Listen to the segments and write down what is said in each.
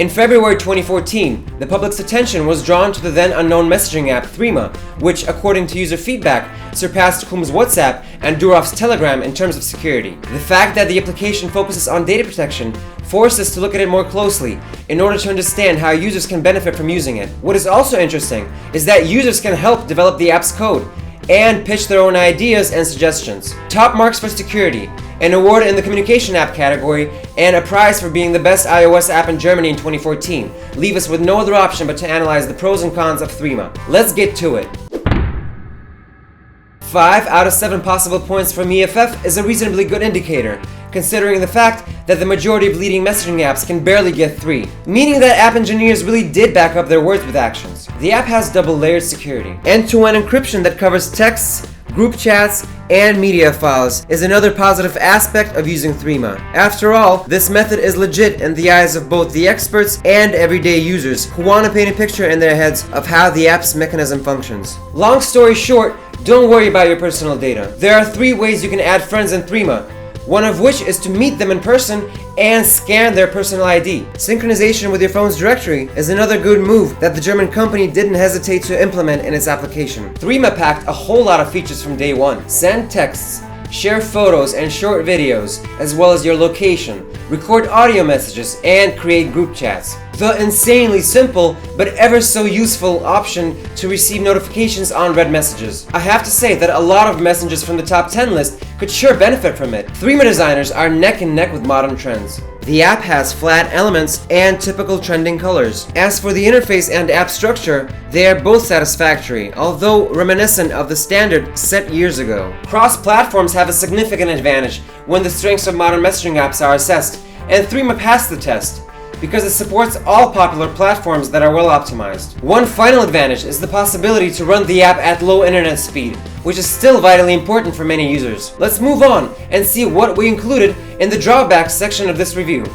In February 2014, the public's attention was drawn to the then unknown messaging app Threema, which, according to user feedback, surpassed Kum's WhatsApp and Durov's Telegram in terms of security. The fact that the application focuses on data protection forced us to look at it more closely in order to understand how users can benefit from using it. What is also interesting is that users can help develop the app's code and pitch their own ideas and suggestions. Top marks for security, an award in the communication app category, and a prize for being the best iOS app in Germany in 2014 leave us with no other option but to analyze the pros and cons of Threema. Let's get to it. 5 out of 7 possible points from EFF is a reasonably good indicator, considering the fact that the majority of leading messaging apps can barely get 3, meaning that app engineers really did back up their words with actions. The app has double-layered security. End-to-end encryption that covers texts, group chats, and media files is another positive aspect of using Threema. After all, this method is legit in the eyes of both the experts and everyday users who want to paint a picture in their heads of how the app's mechanism functions. Long story short, don't worry about your personal data. There are 3 ways you can add friends in Threema, one of which is to meet them in person and scan their personal ID. Synchronization with your phone's directory is another good move that the German company didn't hesitate to implement in its application. Threema packed a whole lot of features from day one. Send texts, share photos and short videos, as well as your location, record audio messages, and create group chats. The insanely simple but ever so useful option to receive notifications on read messages. I have to say that a lot of messengers from the top 10 list could sure benefit from it. Threema designers are neck and neck with modern trends. The app has flat elements and typical trending colors. As for the interface and app structure, they are both satisfactory, although reminiscent of the standard set years ago. Cross-platforms have a significant advantage when the strengths of modern messaging apps are assessed, and Threema passed the test, because it supports all popular platforms that are well optimized. One final advantage is the possibility to run the app at low internet speed, which is still vitally important for many users. Let's move on and see what we included in the drawbacks section of this review.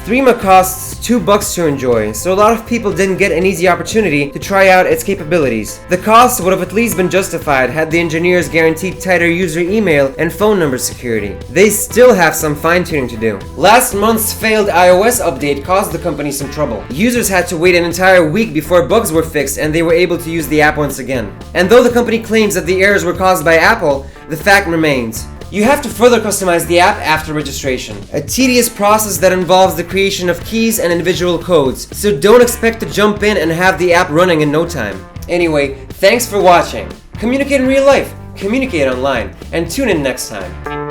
Threema costs $2 to enjoy, so a lot of people didn't get an easy opportunity to try out its capabilities. The cost would have at least been justified had the engineers guaranteed tighter user email and phone number security. They still have some fine-tuning to do. Last month's failed iOS update caused the company some trouble. Users had to wait an entire week before bugs were fixed and they were able to use the app once again. And though the company claims that the errors were caused by Apple, the fact remains. You have to further customize the app after registration, a tedious process that involves the creation of keys and individual codes, so don't expect to jump in and have the app running in no time. Anyway, thanks for watching. Communicate in real life, communicate online, and tune in next time.